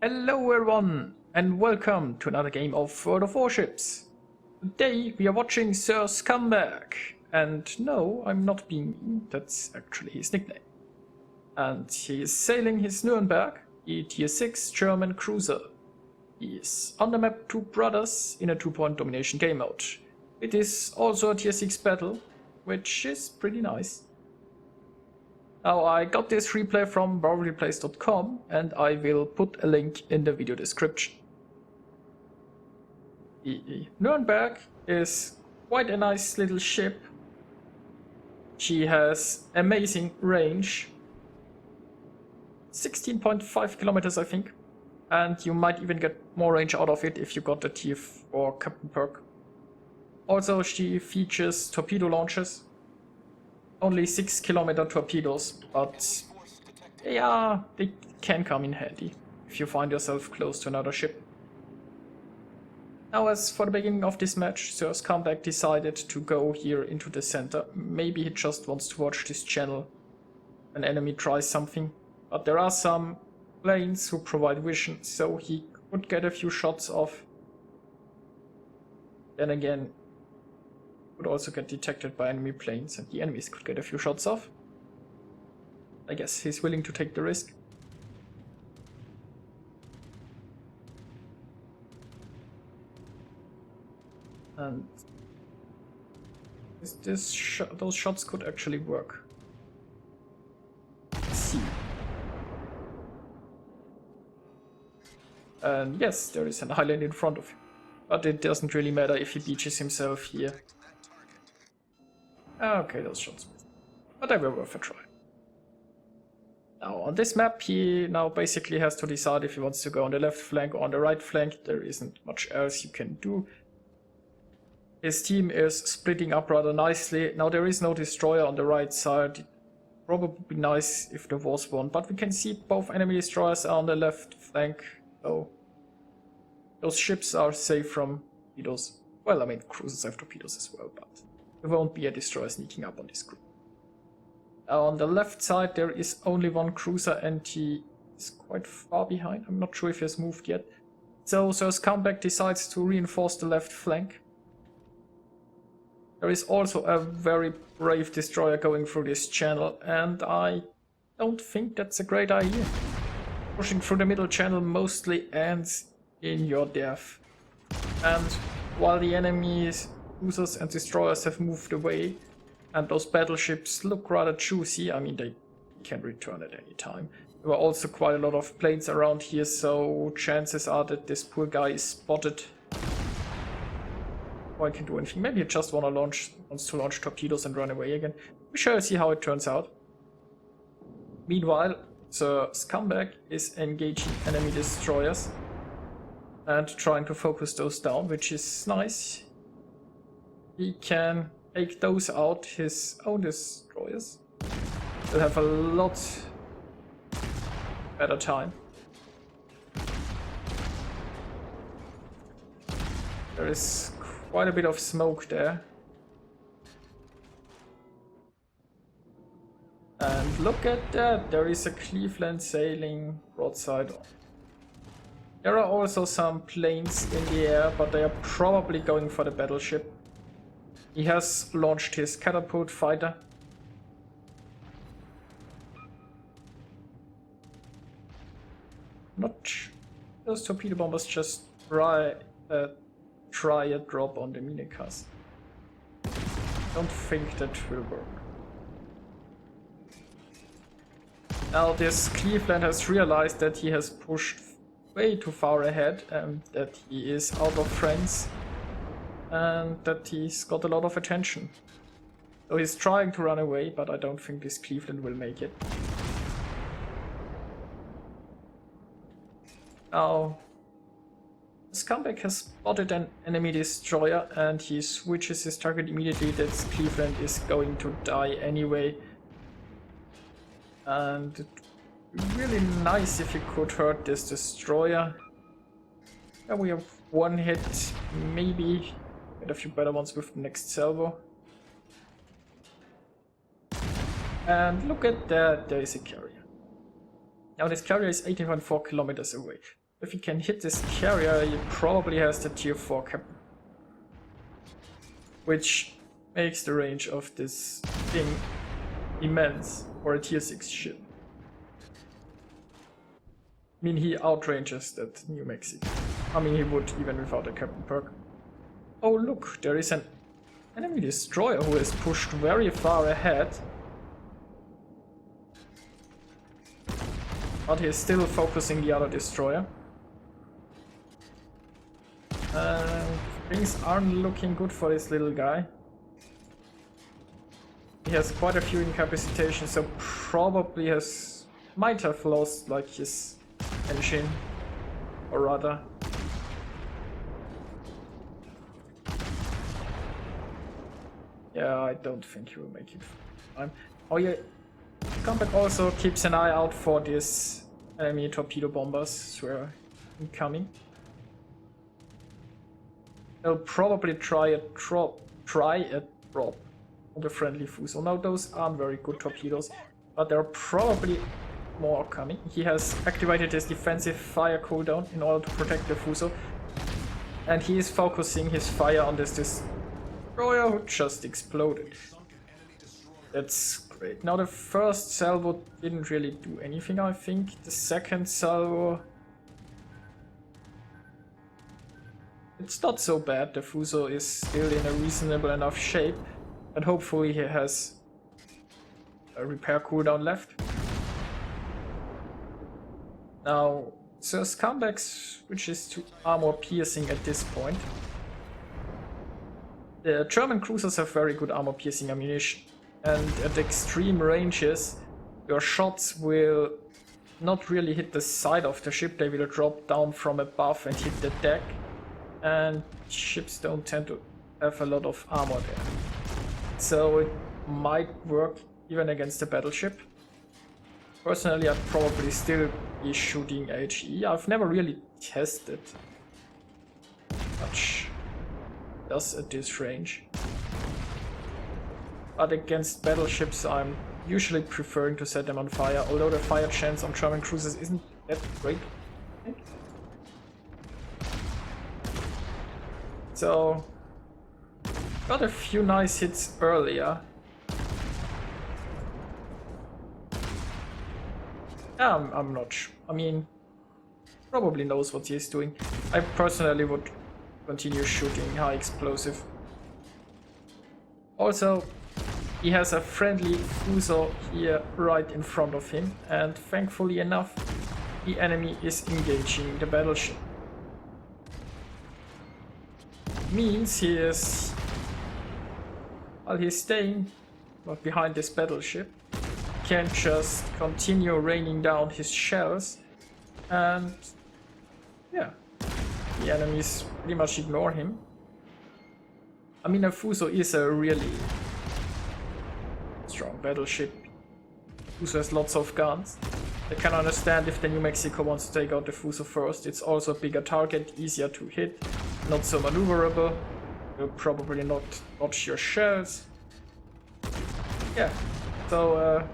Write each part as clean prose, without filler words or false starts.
Hello everyone, and welcome to another game of World of Warships. Today we are watching SirScumbag, and no, I'm not being mean, that's actually his nickname. And he is sailing his Nürnberg, a tier 6 German cruiser. He is on the map Two Brothers in a 2-point domination game mode. It is also a tier 6 battle, which is pretty nice. Now, I got this replay from Warships.com and I will put a link in the video description. The Nürnberg is quite a nice little ship. She has amazing range, 16.5 kilometers I think, and you might even get more range out of it if you got the tier 4 Captain perk. Also, she features torpedo launchers. Only 6-kilometer torpedoes, but yeah, they can come in handy if you find yourself close to another ship. Now, as for the beginning of this match, SirScumbag decided to go here into the center. Maybe he just wants to watch this channel. An enemy tries something, but there are some planes who provide vision, so he could get a few shots off. Then again, would also get detected by enemy planes, and the enemies could get a few shots off. I guess he's willing to take the risk. And those shots could actually work. Let's see. And yes, there is an island in front of him, but it doesn't really matter if he beaches himself here. Okay, those shots missed, but they were worth a try. Now on this map he now basically has to decide if he wants to go on the left flank or on the right flank. There isn't much else you can do. His team is splitting up rather nicely. Now there is no destroyer on the right side. It would probably be nice if there was one, but we can see both enemy destroyers are on the left flank, so those ships are safe from torpedoes. Well, I mean cruisers have torpedoes as well, but there won't be a destroyer sneaking up on this group. On the left side there is only one cruiser and he is quite far behind. I'm not sure if he has moved yet. So SirScumbag decides to reinforce the left flank. There is also a very brave destroyer going through this channel, and I don't think that's a great idea. Pushing through the middle channel mostly ends in your death. And while the enemies cruisers and destroyers have moved away, and those battleships look rather juicy. I mean, they can return at any time. There were also quite a lot of planes around here, so chances are that this poor guy is spotted. Or I can do anything. Maybe he just wants to launch torpedoes and run away again. We shall see how it turns out. Meanwhile, SirScumbag is engaging enemy destroyers and trying to focus those down, which is nice. He can take those out, his own destroyers. He'll have a lot better time. There is quite a bit of smoke there. And look at that, there is a Cleveland sailing broadside on. There are also some planes in the air, but they are probably going for the battleship. He has launched his catapult fighter. Those torpedo bombers just try a drop on the minicas. Don't think that will work. Now this Cleveland has realized that he has pushed way too far ahead and that he is out of friends. And that he's got a lot of attention. So he's trying to run away, but I don't think this Cleveland will make it. Now, SirScumbag has spotted an enemy destroyer and he switches his target immediately. That Cleveland is going to die anyway. And it would be really nice if he could hurt this destroyer. Yeah, we have one hit, maybe. Get a few better ones with the next salvo. And look at that, there is a carrier. Now this carrier is 18.4 kilometers away. If he can hit this carrier, he probably has the tier 4 cap. Which makes the range of this thing immense for a tier 6 ship. I mean, he outranges that New Mexico. I mean, he would even without a captain perk. Oh look, there is an enemy destroyer who is pushed very far ahead. But he is still focusing the other destroyer. Things aren't looking good for this little guy. He has quite a few incapacitations, so probably might have lost like his engine, or rather. Yeah, I don't think he will make it. Oh yeah, SirScumbag also keeps an eye out for these enemy torpedo bombers who are incoming. They'll probably try a drop on the friendly Fuso. Now those aren't very good torpedoes, but there are probably more coming. He has activated his defensive fire cooldown in order to protect the Fuso, and he is focusing his fire on this destroyer who just exploded. That's great. Now the first salvo didn't really do anything, I think. The second salvo, it's not so bad. The Fuso is still in a reasonable enough shape, and hopefully he has a repair cooldown left. Now, SirScumbag switches to armor piercing at this point. The German cruisers have very good armor piercing ammunition, and at extreme ranges, your shots will not really hit the side of the ship, they will drop down from above and hit the deck, and ships don't tend to have a lot of armor there. So it might work even against a battleship. Personally, I'd probably still be shooting HE. I've never really tested much does at this range. But against battleships, I'm usually preferring to set them on fire, although the fire chance on German cruisers isn't that great, I think. So, got a few nice hits earlier. I'm not sure. I mean, probably knows what he's doing. I personally would continue shooting high explosive. Also, he has a friendly Fuso here right in front of him, and thankfully enough, the enemy is engaging the battleship. Means he is, while he's staying behind this battleship, can just continue raining down his shells, and yeah, the enemies pretty much ignore him. I mean, a Fuso is a really strong battleship. Fuso has lots of guns. I can understand if the New Mexico wants to take out the Fuso first. It's also a bigger target, easier to hit, not so maneuverable. You'll probably not dodge your shells. Yeah, so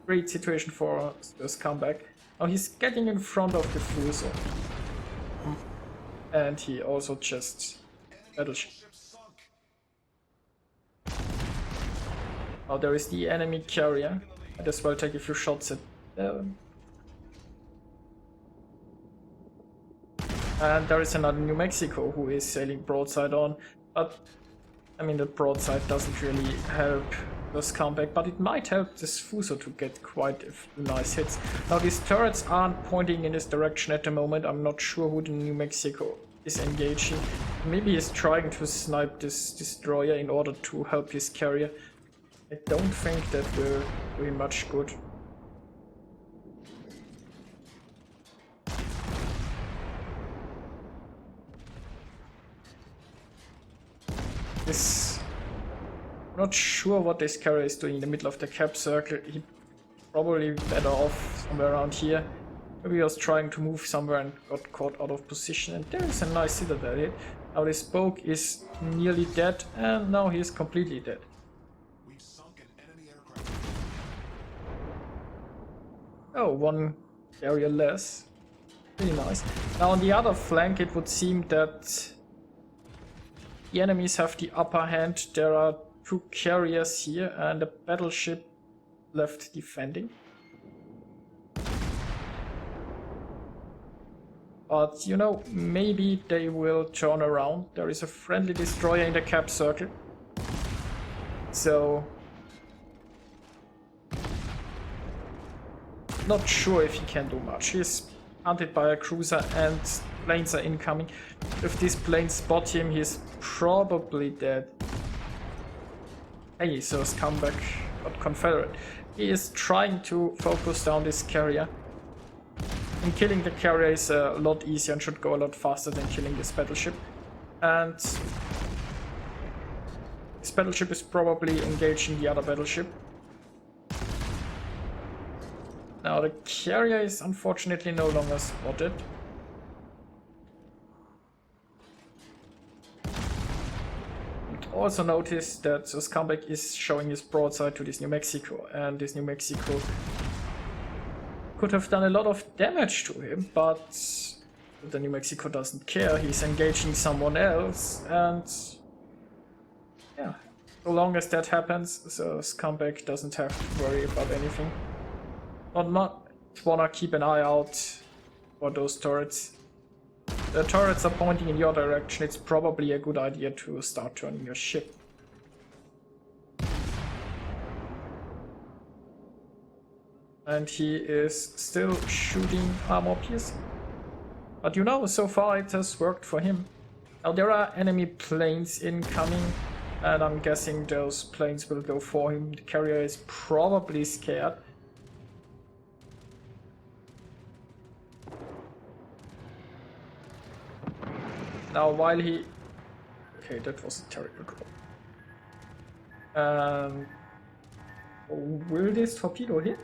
great situation for SirScumbag. Now he's getting in front of the Fuso. And he also just battleship. Now there is the enemy carrier. Might as well take a few shots at them. And there is another New Mexico who is sailing broadside on, but I mean the broadside doesn't really help SirScumbag, but it might help this Fuso to get quite a few nice hits. Now these turrets aren't pointing in this direction at the moment. I'm not sure who the New Mexico is engaging. Maybe he's trying to snipe this destroyer in order to help his carrier. I don't think that will do him much good. Not sure what this carrier is doing in the middle of the cap circle. He probably better off somewhere around here. Maybe he was trying to move somewhere and got caught out of position. And there is a nice citadel hit. Now this spoke is nearly dead, and now he is completely dead. Oh, one area less. Pretty nice. Now on the other flank, it would seem that the enemies have the upper hand. There are 2 carriers here and a battleship left defending. But, you know, maybe they will turn around. There is a friendly destroyer in the cap circle. So... not sure if he can do much. He's hunted by a cruiser and planes are incoming. If these planes spot him, he's probably dead. Hey, SirScumbag, but Confederate. He is trying to focus down this carrier. And killing the carrier is a lot easier and should go a lot faster than killing this battleship. And this battleship is probably engaging the other battleship. Now the carrier is unfortunately no longer spotted. And also notice that SirScumbag is showing his broadside to this New Mexico, and this New Mexico could have done a lot of damage to him, but the New Mexico doesn't care. He's engaging someone else, and yeah, so long as that happens, SirScumbag doesn't have to worry about anything. Not wanna keep an eye out for those turrets. The turrets are pointing in your direction. It's probably a good idea to start turning your ship. And he is still shooting armor piercing. But you know, so far it has worked for him. Now there are enemy planes incoming, and I'm guessing those planes will go for him. The carrier is probably scared. Now while he... okay, that was a terrible drop. Will this torpedo hit?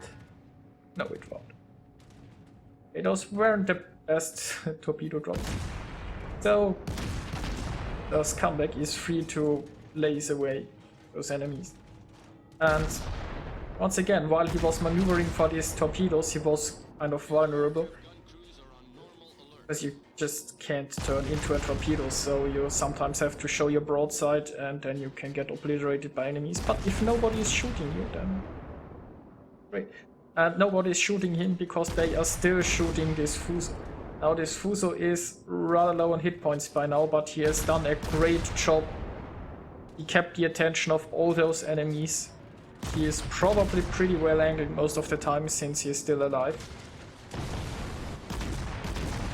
No, it won't. Those weren't the best torpedo drops. So the SirScumbag is free to lace away those enemies. And once again, while he was maneuvering for these torpedoes, he was kind of vulnerable. Because you just can't turn into a torpedo, so you sometimes have to show your broadside and then you can get obliterated by enemies. But if nobody is shooting you, then great. And nobody is shooting him because they are still shooting this Fuso. Now this Fuso is rather low on hit points by now, but he has done a great job. He kept the attention of all those enemies. He is probably pretty well angled most of the time since he is still alive.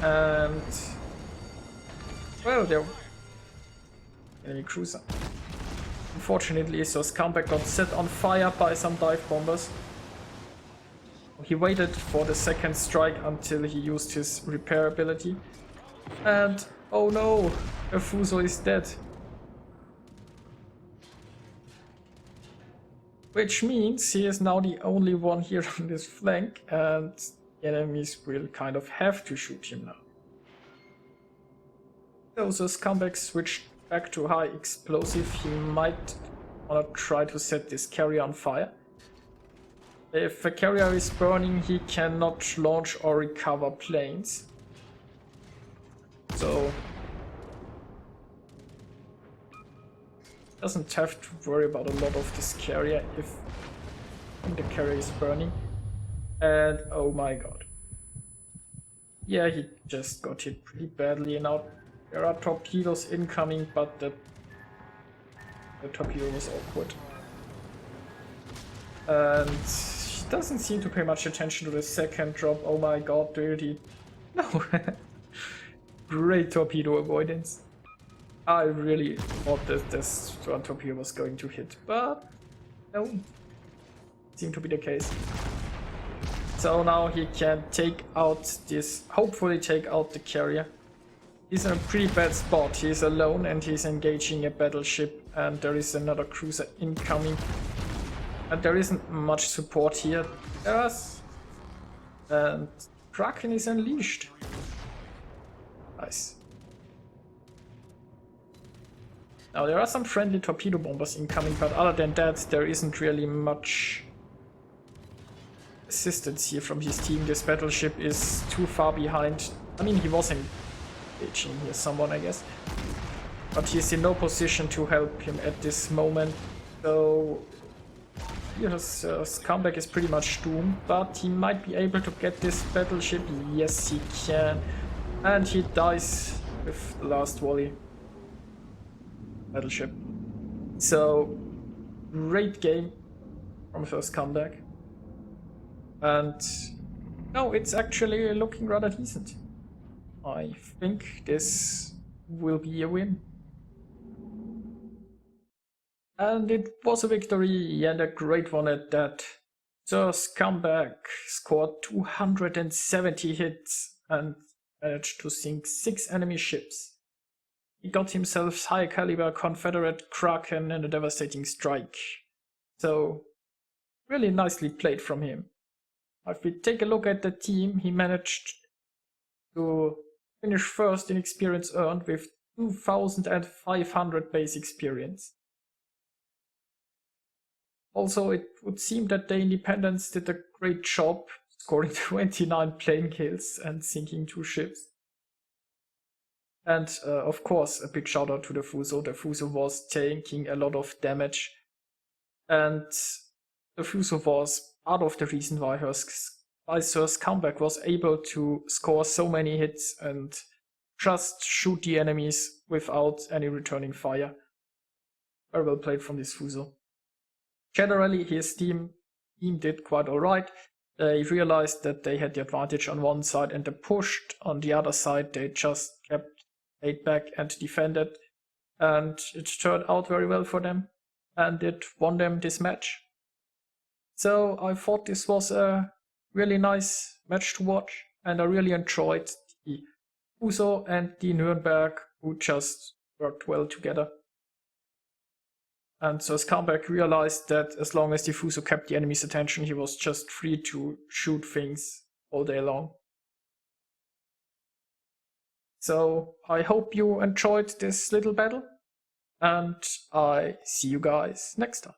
And well, there enemy cruiser. Unfortunately, SirScumbag got set on fire by some dive bombers. He waited for the second strike until he used his repair ability. And oh no, a Fuso is dead. Which means he is now the only one here on this flank, and enemies will kind of have to shoot him now. So SirScumbag switched back to high explosive. He might wanna try to set this carrier on fire. If a carrier is burning, he cannot launch or recover planes. So doesn't have to worry about a lot of this carrier if the carrier is burning. And oh my god. Yeah, he just got hit pretty badly. Now there are torpedoes incoming, but the torpedo was awkward. And he doesn't seem to pay much attention to the second drop. Oh my god, dude, he... No! Great torpedo avoidance. I really thought that this torpedo was going to hit, but no. Seemed to be the case. So now he can take out this, hopefully take out the carrier. He's in a pretty bad spot. He's alone and he's engaging a battleship, and there is another cruiser incoming. And there isn't much support here. Yes. And Kraken is unleashed. Nice. Now there are some friendly torpedo bombers incoming, but other than that there isn't really much assistance here from his team. This battleship is too far behind I mean, he was engaging here someone, I guess. But he's in no position to help him at this moment. So his SirScumbag is pretty much doomed. But he might be able to get this battleship. Yes, he can. And he dies with the last volley. Battleship. So, great game from SirScumbag. And no, it's actually looking rather decent. I think this will be a win. And it was a victory, and a great one at that. SirScumbag scored 270 hits and managed to sink 6 enemy ships. He got himself high caliber Confederate Kraken and a devastating strike. So, really nicely played from him. If we take a look at the team, he managed to finish first in experience earned with 2,500 base experience. Also, it would seem that the Independents did a great job, scoring 29 plane kills and sinking 2 ships. And of course, a big shout out to the Fuso. The Fuso was taking a lot of damage. And the Fuso was part of the reason why SirScumbag was able to score so many hits and just shoot the enemies without any returning fire. Very well played from this Fuso. Generally, his team did quite alright. They realized that they had the advantage on one side and they pushed. On the other side, they just kept laid back and defended. And it turned out very well for them. And it won them this match. So I thought this was a really nice match to watch. And I really enjoyed the Fuso and the Nürnberg, who just worked well together. And so SirScumbag realized that as long as the Fuso kept the enemy's attention, he was just free to shoot things all day long. So I hope you enjoyed this little battle, and I see you guys next time.